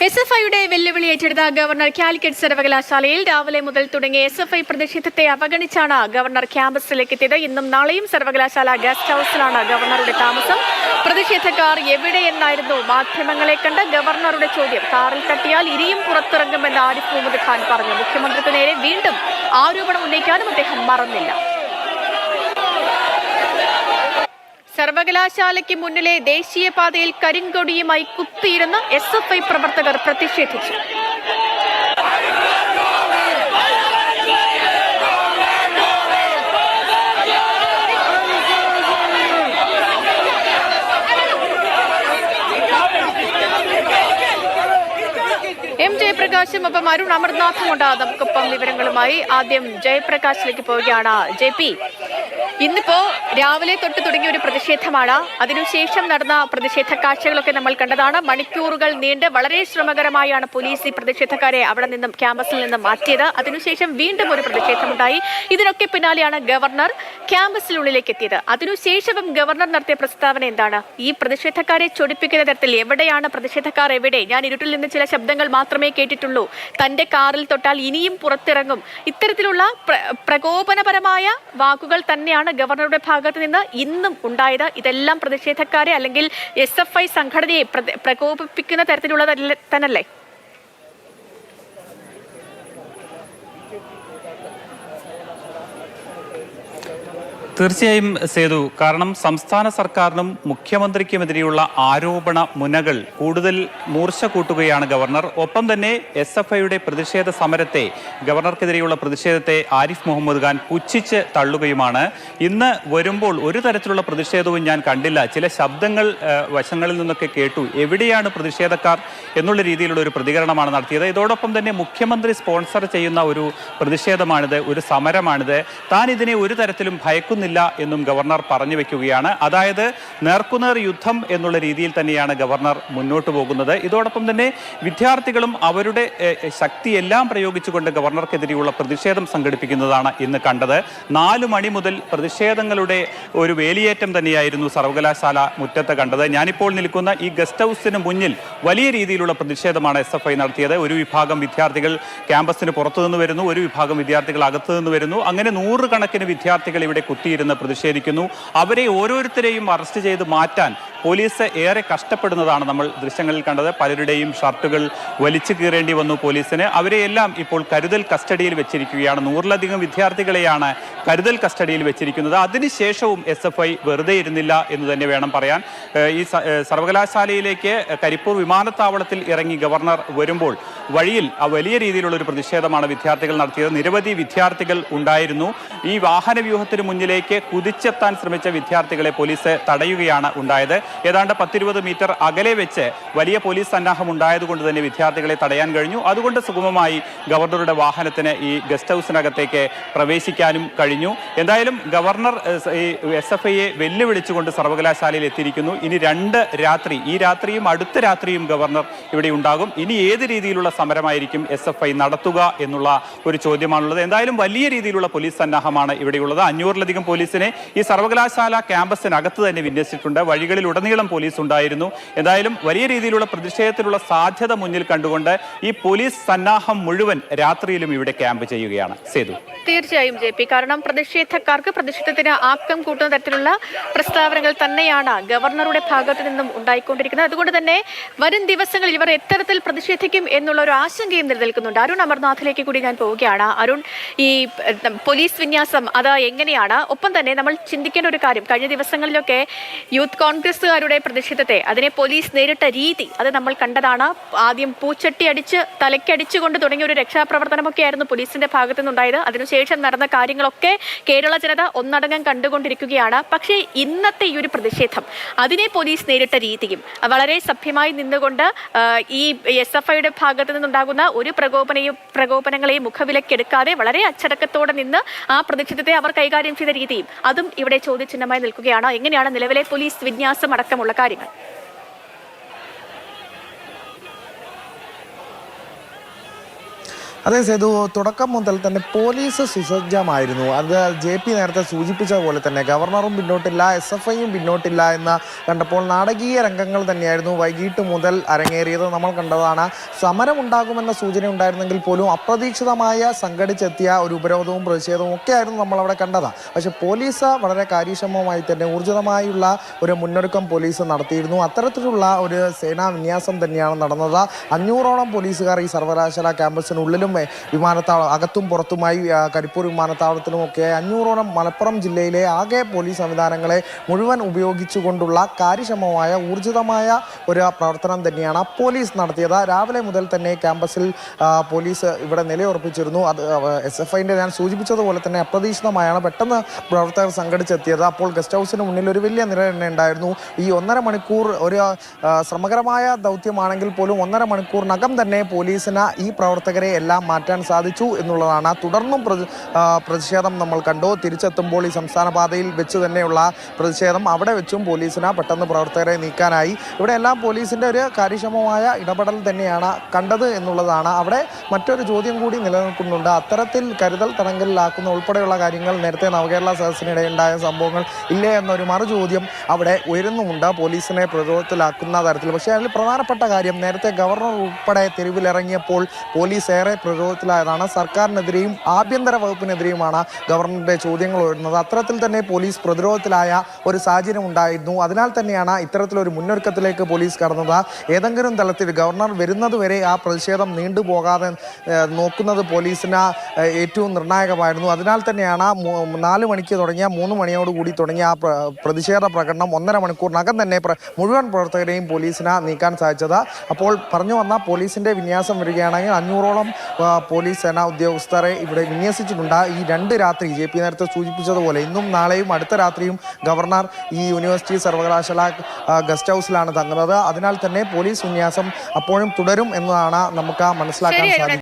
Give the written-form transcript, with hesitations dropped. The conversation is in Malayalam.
SFIയുടെ വെല്ലുവിളി ഏറ്റെടുത്ത ഗവർണർ കാലിക്കറ്റ് സർവകലാശാലയിൽ രാവിലെ മുതൽ തുടങ്ങിയ SFI പ്രതിഷേധത്തെ അവഗണിച്ചാണ് ഗവർണർ ക്യാമ്പസിലേക്ക് എത്തിയത്. ഇന്നും നാളെയും സർവകലാശാല ഗസ്റ്റ് ഹൌസിലാണ് ഗവർണറുടെ താമസം. പ്രതിഷേധക്കാർ എവിടെയെന്നായിരുന്നു മാധ്യമങ്ങളെ കണ്ട് ഗവർണറുടെ ചോദ്യം. കാറിൽ തട്ടിയാൽ ഇനിയും പുറത്തിറങ്ങുമെന്ന് ആരിഫ് മുഹമ്മദ് ഖാൻ പറഞ്ഞു. മുഖ്യമന്ത്രിക്ക് നേരെ വീണ്ടും ആരോപണം ഉന്നയിക്കാനും അദ്ദേഹം മറന്നില്ല. സർവകലാശാലയ്ക്ക് മുന്നിലെ ദേശീയപാതയിൽ കരിങ്കൊടിയുമായി കുത്തിയിരുന്ന് SFI പ്രവർത്തകർ പ്രതിഷേധിച്ചു. ജയപ്രകാശും ഒപ്പം അരുൺ അമർനാഥും ഉണ്ട് നമുക്കൊപ്പം വിവരങ്ങളുമായി. ആദ്യം ജയപ്രകാശിലേക്ക് പോവുകയാണ്. JP, ഇന്നിപ്പോ രാവിലെ തൊട്ട് തുടങ്ങിയ ഒരു പ്രതിഷേധമാണ്. അതിനുശേഷം നടന്ന പ്രതിഷേധ കാഴ്ചകളൊക്കെ നമ്മൾ കണ്ടതാണ്. മണിക്കൂറുകൾ നീണ്ട് വളരെ ശ്രമകരമായാണ് പോലീസ് ഈ പ്രതിഷേധക്കാരെ അവിടെ നിന്നും ക്യാമ്പസിൽ നിന്നും മാറ്റിയത്. അതിനുശേഷം വീണ്ടും ഒരു പ്രതിഷേധമുണ്ടായി. ഇതിനൊക്കെ പിന്നാലെയാണ് ഗവർണർ ക്യാമ്പസിനുള്ളിലേക്ക് എത്തിയത്. അതിനുശേഷവും ഗവർണർ നടത്തിയ പ്രസ്താവന എന്താണ്? ഈ പ്രതിഷേധക്കാരെ ചൊടിപ്പിക്കുന്ന തരത്തിൽ എവിടെയാണ് പ്രതിഷേധക്കാർ, എവിടെ? ഞാൻ ഇരുട്ടിൽ നിന്ന് ചില ശബ്ദങ്ങൾ മാത്രമേ കേട്ടിട്ടുള്ളൂ, തന്റെ കാറിൽ തൊട്ടാൽ ഇനിയും പുറത്തിറങ്ങും, ഇത്തരത്തിലുള്ള പ്രകോപനപരമായ വാക്കുകൾ തന്നെയാണ് ഗവർണറുടെ ഭാഗത്ത് നിന്ന് ഇന്നും ഉണ്ടായത്. ഇതെല്ലാം പ്രതിഷേധക്കാരെ അല്ലെങ്കിൽ SFI സംഘടനയെ പ്രകോപിപ്പിക്കുന്ന തരത്തിലുള്ള തന്നല്ലേ? തീർച്ചയായും സേതു, കാരണം സംസ്ഥാന സർക്കാരിനും മുഖ്യമന്ത്രിക്കുമെതിരെയുള്ള ആരോപണ മുനകൾ കൂടുതൽ മൂർച്ച കൂട്ടുകയാണ് ഗവർണർ. ഒപ്പം തന്നെ SFIയുടെ പ്രതിഷേധ സമരത്തെ, ഗവർണർക്കെതിരെയുള്ള പ്രതിഷേധത്തെ ആരിഫ് മുഹമ്മദ് ഖാൻ പുച്ഛിച്ച് തള്ളുകയുമാണ്. ഇന്ന് വരുമ്പോൾ ഒരു തരത്തിലുള്ള പ്രതിഷേധവും ഞാൻ കണ്ടില്ല. ചില ശബ്ദങ്ങൾ വശങ്ങളിൽ നിന്നൊക്കെ കേട്ടു. എവിടെയാണ് പ്രതിഷേധക്കാർ എന്നുള്ള രീതിയിലുള്ള ഒരു പ്രതികരണമാണ് നടത്തിയത്. ഇതോടൊപ്പം തന്നെ മുഖ്യമന്ത്രി സ്പോൺസർ ചെയ്യുന്ന ഒരു പ്രതിഷേധമാണിത്, ഒരു സമരമാണിത്. താൻ ഇതിനെ ഒരു തരത്തിലും ഭയക്കുന്നില്ല എന്നും ഗവർണർ പറഞ്ഞു വെക്കുകയാണ്. അതായത് നേർക്കുനേർ യുദ്ധം എന്നുള്ള രീതിയിൽ തന്നെയാണ് ഗവർണർ മുന്നോട്ട് പോകുന്നത്. ഇതോടൊപ്പം തന്നെ വിദ്യാർത്ഥികളും അവരുടെ ശക്തിയെല്ലാം പ്രയോഗിച്ചുകൊണ്ട് ഗവർണർക്കെതിരെയുള്ള പ്രതിഷേധം സംഘടിപ്പിക്കുന്നതാണ് ഇന്ന് കണ്ടത്. 4 മണി മുതൽ പ്രതിഷേധങ്ങളുടെ ഒരു വേലിയേറ്റം തന്നെയായിരുന്നു സർവകലാശാല മുറ്റത്ത് കണ്ടത്. ഞാനിപ്പോൾ നിൽക്കുന്ന ഈ ഗസ്റ്റ് ഹൗസിന് മുന്നിൽ വലിയ രീതിയിലുള്ള പ്രതിഷേധമാണ് SFI നടത്തിയത്. ഒരു വിഭാഗം വിദ്യാർത്ഥികൾ ക്യാമ്പസിന് പുറത്തുനിന്ന് വരുന്നു, ഒരു വിഭാഗം വിദ്യാർത്ഥികൾ അകത്തു നിന്ന് വരുന്നു. അങ്ങനെ 100 കണക്കിന് വിദ്യാർത്ഥികൾ ഇവിടെ കുത്തിയിരുന്ന് പ്രതിഷേധിക്കുന്നു. അവരെ ഓരോരുത്തരെയും അറസ്റ്റ് ചെയ്ത് മാറ്റാൻ പോലീസ് ഏറെ കഷ്ടപ്പെടുന്നതാണ് നമ്മൾ ദൃശ്യങ്ങളിൽ കണ്ടത്. പലരുടെയും ഷർട്ടുകൾ വലിച്ചു കീറേണ്ടി വന്നു പോലീസിന്. അവരെയെല്ലാം ഇപ്പോൾ കരുതൽ കസ്റ്റഡിയിൽ വെച്ചിരിക്കുകയാണ്. 100ലധികം വിദ്യാർത്ഥികളെയാണ് കരുതൽ കസ്റ്റഡിയിൽ വെച്ചിരിക്കുന്നത്. അതിനുശേഷവും SFI വെറുതെ ഇരുന്നില്ല എന്ന് തന്നെ വേണം പറയാൻ. ഈ സർവകലാശാലയിലേക്ക് കരിപ്പൂർ വിമാനത്താവളത്തിൽ ഇറങ്ങി ഗവർണർ വരുമ്പോൾ വഴിയിൽ വലിയ രീതിയിലുള്ള ഒരു പ്രതിഷേധമാണ് വിദ്യാർത്ഥികൾ നടത്തിയത്. നിരവധി വിദ്യാർത്ഥികൾ ഉണ്ടായിരുന്നു. ഈ വാഹന വ്യൂഹത്തിന് മുന്നിലേക്ക് കുതിച്ചെത്താൻ ശ്രമിച്ച വിദ്യാർത്ഥികളെ പോലീസ് തടയുകയാണ് ഉണ്ടായത്. ഏതാണ്ട് 10-20 മീറ്റർ അകലെ വെച്ച് വലിയ പോലീസ് സന്നാഹം ഉണ്ടായതുകൊണ്ട് തന്നെ വിദ്യാർത്ഥികളെ തടയാൻ കഴിഞ്ഞു. അതുകൊണ്ട് സുഗമമായി ഗവർണറുടെ വാഹനത്തിന് ഈ ഗസ്റ്റ് ഹൗസിനകത്തേക്ക് പ്രവേശിക്കാനും കഴിഞ്ഞു. എന്തായാലും ഗവർണർ ഈ SFIയെ വെല്ലുവിളിച്ചുകൊണ്ട് സർവകലാശാലയിൽ എത്തിയിരിക്കുന്നു. ഇനി 2 രാത്രി, ഈ രാത്രിയും അടുത്ത രാത്രിയും ഗവർണർ ഇവിടെ ഉണ്ടാകും. ഇനി ഏത് രീതിയിലുള്ള സമരമായിരിക്കും SFI നടത്തുക എന്നുള്ള ഒരു ചോദ്യമാണുള്ളത്. എന്തായാലും വലിയ രീതിയിലുള്ള പോലീസ് സന്നാഹമാണ് ഇവിടെയുള്ളത്. 500ലധികം പോലീസിനെ ഈ സർവകലാശാല ക്യാമ്പസിനകത്ത് തന്നെ വിന്യസിച്ചിട്ടുണ്ട്. വഴികളിൽ ഉടനീളം പോലീസ് ഉണ്ടായിരുന്നു. എന്തായാലും വലിയ രീതിയിലുള്ള പ്രതിഷേധത്തിലുള്ള സാധ്യത മുന്നിൽ കണ്ടുകൊണ്ട് ഈ പോലീസ് സന്നാഹം മുഴുവൻ രാത്രിയിലും ഇവിടെ ക്യാമ്പ് ചെയ്യുകയാണ്. സേതു, തീർച്ചയായും JP, കാരണം പ്രതിഷേധക്കാർക്ക് പ്രതിഷേധത്തിന് ആക്കം കൂട്ടുന്ന തരത്തിലുള്ള പ്രസ്താവനകൾ തന്നെയാണ് ഗവർണറുടെ ഭാഗത്തു നിന്നും ഉണ്ടായിക്കൊണ്ടിരിക്കുന്നത്. അതുകൊണ്ട് തന്നെ വരും ദിവസങ്ങളിൽ ഇവർ എത്തരത്തിൽ പ്രതിഷേധിക്കും എന്നുള്ള ഒരു ആശങ്കയും നിലനിൽക്കുന്നുണ്ട്. അരുൺ അമർനാഥിലേക്ക് കൂടി ഞാൻ പോവുകയാണ്. അരുൺ, ഈ പോലീസ് വിന്യാസം അത് എങ്ങനെയാണ്? ഒപ്പം തന്നെ നമ്മൾ ചിന്തിക്കേണ്ട ഒരു കാര്യം, കഴിഞ്ഞ ദിവസങ്ങളിലൊക്കെ യൂത്ത് കോൺഗ്രസുകാരുടെ പ്രതിഷേധത്തെ, അതിനെ പോലീസ് നേരിട്ട രീതി അത് നമ്മൾ കണ്ടതാണ്. ആദ്യം പൂച്ചട്ടി അടിച്ച് തലയ്ക്കടിച്ചുകൊണ്ട് തുടങ്ങിയ ഒരു രക്ഷാപ്രവർത്തനമൊക്കെ ആയിരുന്നു പോലീസിന്റെ ഭാഗത്തു നിന്നുണ്ടായത്. അതിനുശേഷം നടന്ന കാര്യങ്ങളൊക്കെ കേരള ജനത ഒന്നടങ്കം കണ്ടുകൊണ്ടിരിക്കുകയാണ്. പക്ഷേ ഇന്നത്തെ ഈ ഒരു പ്രതിഷേധം, അതിനെ പോലീസ് നേരിട്ട രീതിയും വളരെ സഭ്യമായി നിന്നുകൊണ്ട് ഈ SFIയുടെ ഭാഗത്തു നിന്നുണ്ടാകുന്ന ഒരു പ്രകോപനങ്ങളെയും മുഖവിലക്കെടുക്കാതെ വളരെ അച്ചടക്കത്തോടെ നിന്ന് ആ പ്രതിഷേധത്തെ അവർ കൈകാര്യം ചെയ്ത രീതിയും അതും ഇവിടെ ചോദ്യചിഹ്നമായി നിൽക്കുകയാണ്. എങ്ങനെയാണ് നിലവിലെ പോലീസ് വിന്യാസം അടക്കമുള്ള കാര്യങ്ങൾ? അതെ സേതു, തുടക്കം മുതൽ തന്നെ പോലീസ് സുസജ്ജമായിരുന്നു. അത് JP നേരത്തെ സൂചിപ്പിച്ച പോലെ തന്നെ ഗവർണറും പിന്നോട്ടില്ല, SFIയും പിന്നോട്ടില്ല എന്ന് കണ്ടപ്പോൾ നാടകീയ രംഗങ്ങൾ തന്നെയായിരുന്നു വൈകിട്ട് മുതൽ അരങ്ങേറിയത്. നമ്മൾ കണ്ടതാണ്. സമരം ഉണ്ടാകുമെന്ന സൂചന ഉണ്ടായിരുന്നെങ്കിൽ പോലും അപ്രതീക്ഷിതമായ സംഘടിച്ചെത്തിയ ഒരു ഉപരോധവും പ്രതിഷേധവും ഒക്കെ ആയിരുന്നു നമ്മൾ അവിടെ കണ്ടത്. പക്ഷെ പോലീസ് വളരെ കാര്യക്ഷമമായി തന്നെ ഊർജിതമായുള്ള ഒരു മുന്നൊരുക്കം പോലീസ് നടത്തിയിരുന്നു. അത്തരത്തിലുള്ള ഒരു സേനാ വിന്യാസം തന്നെയാണ് നടന്നത്. 500ഓളം പോലീസുകാർ ഈ സർവകലാശാല ക്യാമ്പസിനുള്ളിലും അകത്തും പുറത്തുമായി കരിപ്പൂർ വിമാനത്താവളത്തിലുമൊക്കെ 500ഓളം മലപ്പുറം ജില്ലയിലെ ആകെ പോലീസ് സംവിധാനങ്ങളെ മുഴുവൻ ഉപയോഗിച്ചുകൊണ്ടുള്ള കാര്യക്ഷമമായ ഊർജിതമായ ഒരു പ്രവർത്തനം തന്നെയാണ് പോലീസ് നടത്തിയത്. രാവിലെ മുതൽ തന്നെ ക്യാമ്പസിൽ പോലീസ് ഇവിടെ നിലയുറപ്പിച്ചിരുന്നു. അത് SFIൻ്റെ ഞാൻ സൂചിപ്പിച്ചതുപോലെ തന്നെ അപ്രതീക്ഷിതമായാണ് പെട്ടെന്ന് പ്രവർത്തകർ സംഘടിച്ചെത്തിയത്. അപ്പോൾ ഗസ്റ്റ് ഹൗസിന് മുന്നിൽ ഒരു വലിയ നിര തന്നെ ഉണ്ടായിരുന്നു. ഈ 1.5 മണിക്കൂർ ഒരു ശ്രമകരമായ ദൗത്യമാണെങ്കിൽ പോലും 1.5 മണിക്കൂറിനകം തന്നെ പോലീസിന് ഈ പ്രവർത്തകരെ എല്ലാം മാറ്റാൻ സാധിച്ചു എന്നുള്ളതാണ്. തുടർന്നും പ്രതിഷേധം നമ്മൾ കണ്ടു. തിരിച്ചെത്തുമ്പോൾ ഈ സംസ്ഥാന പാതയിൽ വെച്ച് തന്നെയുള്ള പ്രതിഷേധം, അവിടെ വെച്ചും പോലീസിന് പെട്ടെന്ന് പ്രവർത്തകരെ നീക്കാനായി. ഇവിടെ എല്ലാം പോലീസിൻ്റെ ഒരു കാര്യക്ഷമമായ ഇടപെടൽ തന്നെയാണ് കണ്ടത് എന്നുള്ളതാണ്. അവിടെ മറ്റൊരു ചോദ്യം കൂടി നിലനിൽക്കുന്നുണ്ട്. അത്തരത്തിൽ കരുതൽ തടങ്കലിലാക്കുന്ന ഉൾപ്പെടെയുള്ള കാര്യങ്ങൾ നേരത്തെ നവകേരള സദസ്സിനിടെ ഉണ്ടായ സംഭവങ്ങൾ ഇല്ലേ എന്നൊരു മറുചോദ്യം അവിടെ ഉയരുന്നുമുണ്ട്, പോലീസിനെ പ്രതിരോധത്തിലാക്കുന്ന തരത്തിൽ. പക്ഷേ അതിൽ പ്രധാനപ്പെട്ട കാര്യം, നേരത്തെ ഗവർണർ ഉൾപ്പെടെ തെരുവിലിറങ്ങിയപ്പോൾ പോലീസ് ഏറെ പ്രതിരോധത്തിലായതാണ്. സർക്കാരിനെതിരെയും ആഭ്യന്തര വകുപ്പിനെതിരെയുമാണ് ഗവർണറുടെ ചോദ്യങ്ങൾ ഉയരുന്നത്. അത്തരത്തിൽ തന്നെ പോലീസ് പ്രതിരോധത്തിലായ ഒരു സാഹചര്യം ഉണ്ടായിരുന്നു. അതിനാൽ തന്നെയാണ് ഇത്തരത്തിലൊരു മുന്നൊരുക്കത്തിലേക്ക് പോലീസ് കടന്നത്. ഏതെങ്കിലും തലത്തിൽ ഗവർണർ വരുന്നതുവരെ ആ പ്രതിഷേധം നീണ്ടുപോകാതെ നോക്കുന്നത് പോലീസിന് ഏറ്റവും നിർണായകമായിരുന്നു. അതിനാൽ തന്നെയാണ് 4 മണിക്ക് തുടങ്ങിയ 3 മണിയോടുകൂടി തുടങ്ങിയ ആ പ്രതിഷേധ പ്രകടനം 1.5 മണിക്കൂറിനകം തന്നെ മുഴുവൻ പ്രവർത്തകരെയും പോലീസിന് നീക്കാൻ സാധിച്ചത്. അപ്പോൾ പറഞ്ഞു വന്ന പോലീസിൻ്റെ വിന്യാസം വരികയാണെങ്കിൽ 500ഓളം പോലീസ് സേനാ ഉദ്യോഗസ്ഥരെ ഇവിടെ വിന്യസിച്ചിട്ടുണ്ട്. ഈ 2 രാത്രി JP നേരത്തെ സൂചിപ്പിച്ചതുപോലെ ഇന്നും നാളെയും അടുത്ത രാത്രിയും ഗവർണർ ഈ യൂണിവേഴ്സിറ്റി സർവകലാശാല ഗസ്റ്റ് ഹൗസിലാണ് തങ്ങുന്നത്. അതിനാൽ തന്നെ പോലീസ് വിന്യാസം അപ്പോഴും തുടരും എന്നതാണ് നമുക്ക് മനസ്സിലാക്കാൻ സാധിക്കുന്നത്.